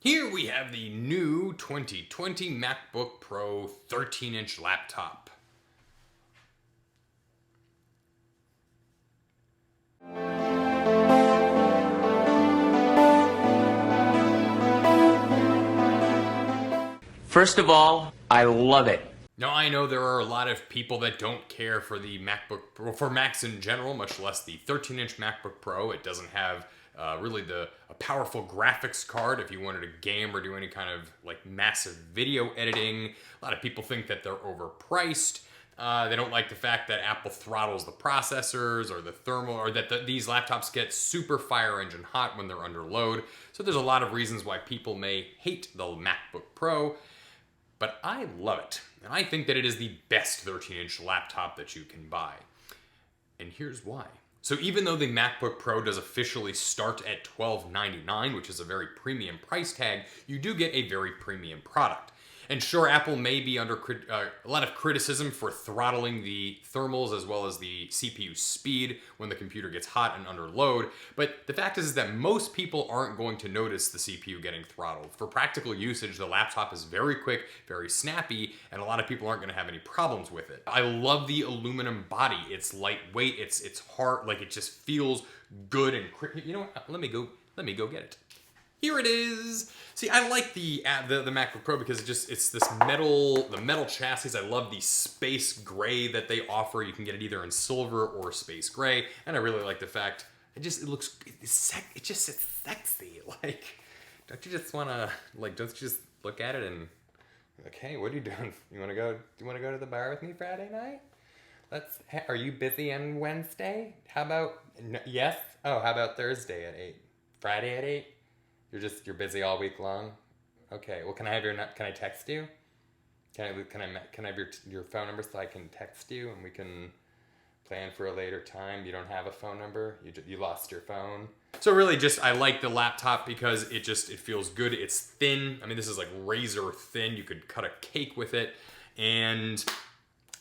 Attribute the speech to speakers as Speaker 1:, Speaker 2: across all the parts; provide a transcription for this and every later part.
Speaker 1: Here we have the new 2020 MacBook Pro 13-inch laptop.
Speaker 2: First of all, I love it.
Speaker 1: Now, I know there are a lot of people that don't care for the MacBook, for Macs in general, much less the 13-inch MacBook Pro. It doesn't have really a powerful graphics card if you wanted to game or do any kind of like massive video editing. A lot of people think that they're overpriced. They don't like the fact that Apple throttles the processors or the thermal, or that these laptops get super fire engine hot when they're under load. So there's a lot of reasons why people may hate the MacBook Pro, but I love it. And I think that it is the best 13-inch laptop that you can buy. And here's why. So even though the MacBook Pro does officially start at $1299, which is a very premium price tag, you do get a very premium product. And sure, Apple may be under a lot of criticism for throttling the thermals as well as the CPU speed when the computer gets hot and under load, but the fact is that most people aren't going to notice the CPU getting throttled. For practical usage, the laptop is very quick, very snappy, and a lot of people aren't going to have any problems with it. I love the aluminum body. It's lightweight, it's hard, like it just feels good and quick. You know what? Let me go get it. Here it is. See, I like the MacBook Pro because it's this metal chassis. I love the space gray that they offer. You can get it either in silver or space gray, and I really like the fact it just sits sexy. Like, don't you just look at it and like, hey, what are you doing? Do you want to go to the bar with me Friday night? Are you busy on Wednesday? How about yes? Oh, how about Thursday at 8? Friday at 8? You're busy all week long? Okay, well, can I text you? Can I have your phone number so I can text you and we can plan for a later time? You don't have a phone number? You lost your phone? So really just, I like the laptop because it feels good. It's thin. I mean, this is like razor thin. You could cut a cake with it. And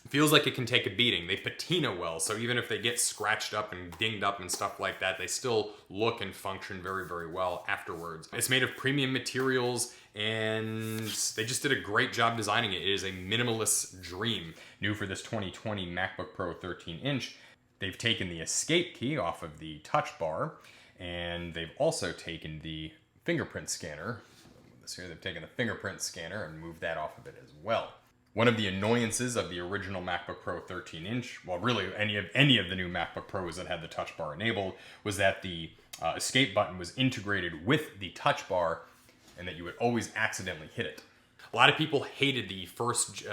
Speaker 1: feels like it can take a beating. They patina well, so even if they get scratched up and dinged up and stuff like that, they still look and function very, very well afterwards. It's made of premium materials, and they just did a great job designing it. It is a minimalist dream. New for this 2020 MacBook Pro 13-inch, they've taken the escape key off of the touch bar, and they've also taken the fingerprint scanner. They've taken the fingerprint scanner and moved that off of it as well. One of the annoyances of the original MacBook Pro 13-inch, well, really any of the new MacBook Pros that had the touch bar enabled, was that the escape button was integrated with the touch bar and that you would always accidentally hit it. A lot of people hated the first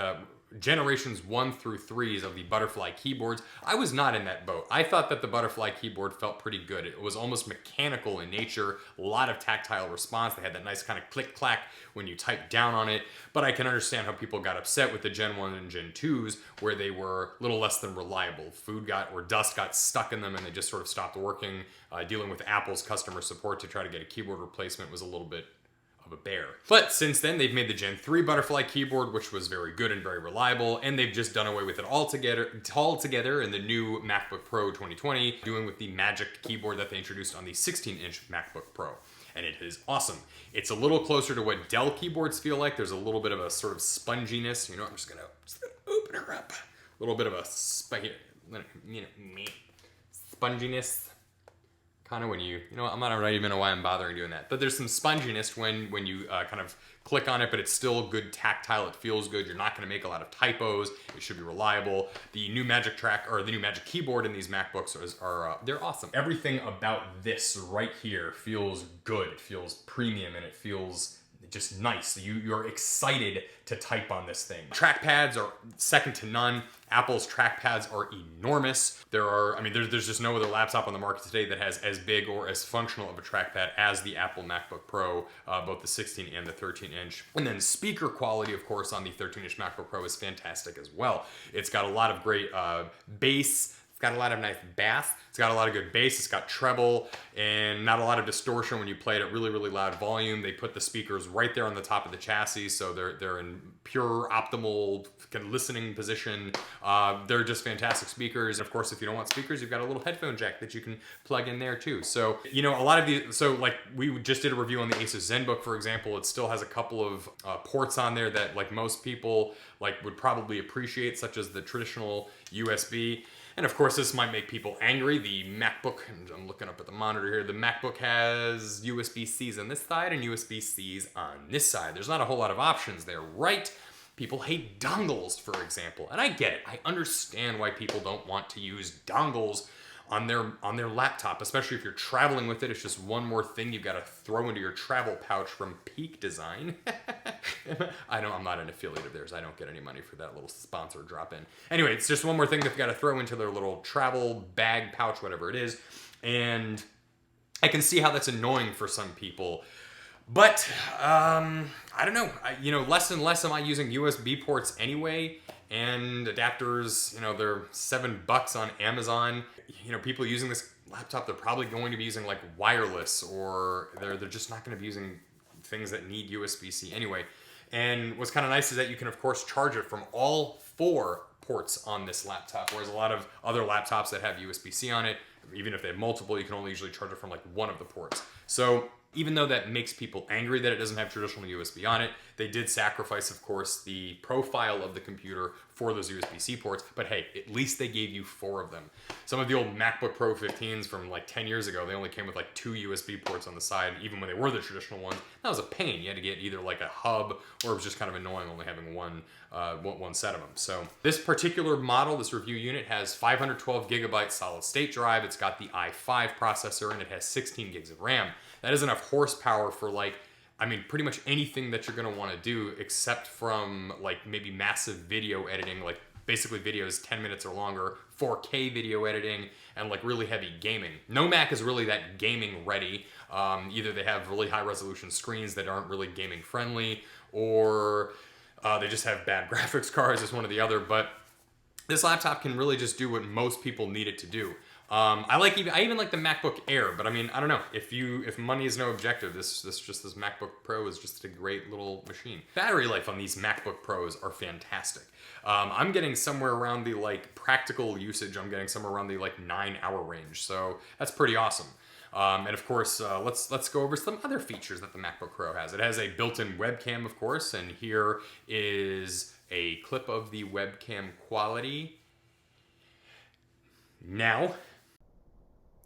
Speaker 1: generations 1 through 3s of the Butterfly keyboards. I was not in that boat. I thought that the Butterfly keyboard felt pretty good. It was almost mechanical in nature, a lot of tactile response. They had that nice kind of click-clack when you type down on it, but I can understand how people got upset with the Gen 1 and Gen 2s where they were a little less than reliable. Dust got stuck in them and they just sort of stopped working. Dealing with Apple's customer support to try to get a keyboard replacement was a little bit of a bear. But since then, they've made the Gen 3 Butterfly keyboard, which was very good and very reliable, and they've just done away with it altogether in the new MacBook Pro 2020, doing with the Magic keyboard that they introduced on the 16-inch MacBook Pro. And it is awesome. It's a little closer to what Dell keyboards feel like. There's a little bit of a sort of sponginess. You know, I'm just gonna open her up. A little bit of a sponginess. Kind of when I'm not even know why I'm bothering doing that. But there's some sponginess when you kind of click on it, but it's still good tactile. It feels good. You're not going to make a lot of typos. It should be reliable. The new Magic Track or the new Magic Keyboard in these MacBooks are they're awesome. Everything about this right here feels good. It feels premium and it feels just nice. You're excited to type on this thing. Trackpads are second to none. Apple's trackpads are enormous. There's just no other laptop on the market today that has as big or as functional of a trackpad as the Apple MacBook Pro, both the 16 and the 13-inch. And then speaker quality, of course, on the 13-inch MacBook Pro is fantastic as well. It's got a lot of great bass. It's got a lot of nice bass. It's got a lot of good bass. It's got treble and not a lot of distortion when you play it at really, really loud volume. They put the speakers right there on the top of the chassis, so they're in pure optimal kind of listening position. They're just fantastic speakers. Of course, if you don't want speakers, you've got a little headphone jack that you can plug in there too. So, you know, a lot of the, so like we just did a review on the Asus ZenBook, for example. It still has a couple of ports on there that like most people like would probably appreciate, such as the traditional USB. And of course, this might make people angry. The MacBook, and I'm looking up at the monitor here, the MacBook has USB-Cs on this side and USB-Cs on this side. There's not a whole lot of options there, right? People hate dongles, for example. And I get it. I understand why people don't want to use dongles on their laptop, especially if you're traveling with it. It's just one more thing you've got to throw into your travel pouch from Peak Design. I'm not an affiliate of theirs. I don't get any money for that little sponsor drop in. Anyway, it's just one more thing they've got to throw into their little travel bag pouch, whatever it is. And I can see how that's annoying for some people. But I don't know. Less and less am I using USB ports anyway. And adapters, they're $7 on Amazon. People using this laptop, they're probably going to be using like wireless, or they're just not going to be using things that need USB-C anyway. And what's kind of nice is that you can, of course, charge it from all 4 ports on this laptop, whereas a lot of other laptops that have USB-C on it, even if they have multiple, you can only usually charge it from like one of the ports. So even though that makes people angry that it doesn't have traditional USB on it, they did sacrifice, of course, the profile of the computer for those USB-C ports. But hey, at least they gave you 4 of them. Some of the old MacBook Pro 15s from like 10 years ago, they only came with like 2 USB ports on the side, even when they were the traditional ones. That was a pain. You had to get either like a hub, or it was just kind of annoying only having one set of them. So this particular model, this review unit, has 512 gigabyte solid state drive. It's got the i5 processor, and it has 16 gigs of RAM. That is enough horsepower for pretty much anything that you're going to want to do, except from like maybe massive video editing, like basically videos 10 minutes or longer, 4K video editing, and like really heavy gaming. No Mac is really that gaming ready. Either they have really high resolution screens that aren't really gaming friendly, or they just have bad graphics cards. It's one or the other. But this laptop can really just do what most people need it to do. I even like the MacBook Air, but I don't know, if money is no objective, this MacBook Pro is just a great little machine. Battery life on these MacBook Pros are fantastic. I'm getting somewhere around the practical usage, I'm getting somewhere around the 9-hour range, so that's pretty awesome. And of course, let's go over some other features that the MacBook Pro has. It has a built-in webcam, of course, and here is a clip of the webcam quality. Now,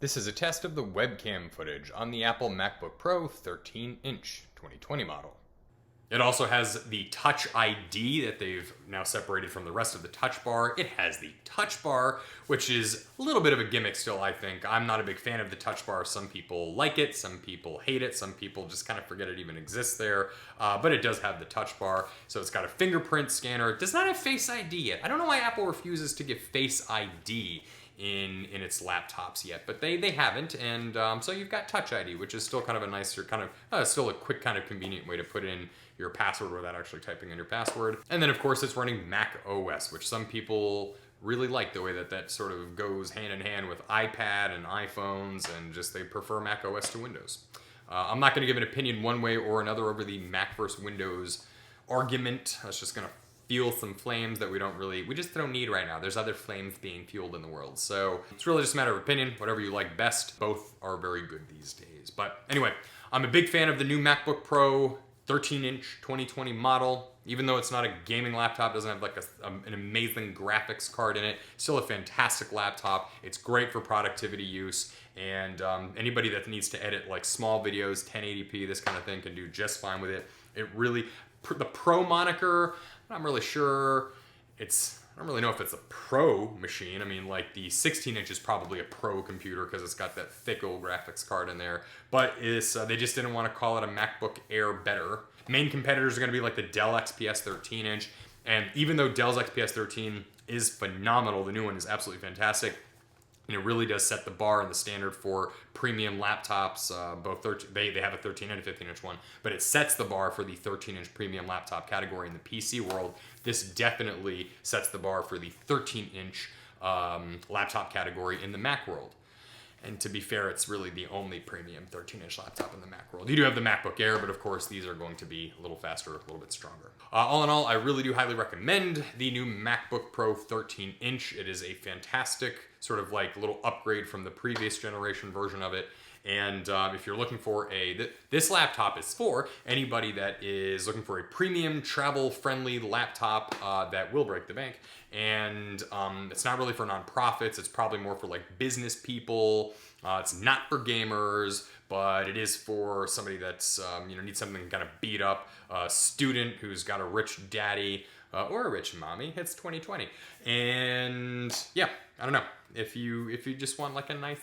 Speaker 1: this is a test of the webcam footage on the Apple MacBook Pro 13-inch 2020 model. It also has the Touch ID that they've now separated from the rest of the Touch Bar. It has the Touch Bar, which is a little bit of a gimmick still, I think. I'm not a big fan of the Touch Bar. Some people like it, some people hate it, some people just kind of forget it even exists there. But it does have the Touch Bar. So it's got a fingerprint scanner. It does not have Face ID yet. I don't know why Apple refuses to give Face ID in its laptops yet, but they haven't, and so you've got Touch ID, which is still kind of a nicer, still a quick, kind of convenient way to put in your password without actually typing in your password. And then of course it's running Mac OS, which some people really like the way that sort of goes hand in hand with iPad and iPhones, and just they prefer Mac OS to Windows. I'm not going to give an opinion one way or another over the Mac versus Windows argument. That's just going to fuel some flames that we just don't need right now. There's other flames being fueled in the world. So it's really just a matter of opinion, whatever you like best. Both are very good these days. But anyway, I'm a big fan of the new MacBook Pro 13-inch 2020 model. Even though it's not a gaming laptop, doesn't have an amazing graphics card in it, still a fantastic laptop. It's great for productivity use, and anybody that needs to edit small videos, 1080p, this kind of thing, can do just fine with it. The Pro moniker, I'm really sure I don't really know if it's a Pro machine. The 16-inch is probably a Pro computer because it's got that thick old graphics card in there. But they just didn't want to call it a MacBook Air better. Main competitors are going to be the Dell XPS 13-inch. And even though Dell's XPS 13 is phenomenal, the new one is absolutely fantastic. And it really does set the bar and the standard for premium laptops. They have a 13 and a 15-inch one, but it sets the bar for the 13-inch premium laptop category in the PC world. This definitely sets the bar for the 13-inch laptop category in the Mac world. And to be fair, it's really the only premium 13-inch laptop in the Mac world. You do have the MacBook Air, but of course these are going to be a little faster, a little bit stronger. All in all, I really do highly recommend the new MacBook Pro 13-inch. It is a fantastic sort of like little upgrade from the previous generation version of it. And if you're looking for this laptop is for anybody that is looking for a premium travel-friendly laptop that will break the bank. And it's not really for nonprofits. It's probably more for like business people. It's not for gamers, but it is for somebody that's needs something kind of beat up. A student who's got a rich daddy or a rich mommy. It's 2020, and yeah, I don't know if you just want like a nice.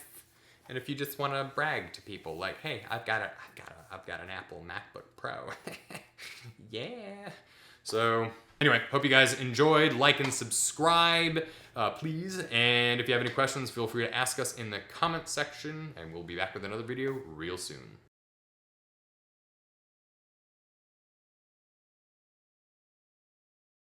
Speaker 1: And if you just want to brag to people, like, hey, I've got an Apple MacBook Pro, yeah. So anyway, hope you guys enjoyed. Like and subscribe, please. And if you have any questions, feel free to ask us in the comment section, and we'll be back with another video real soon.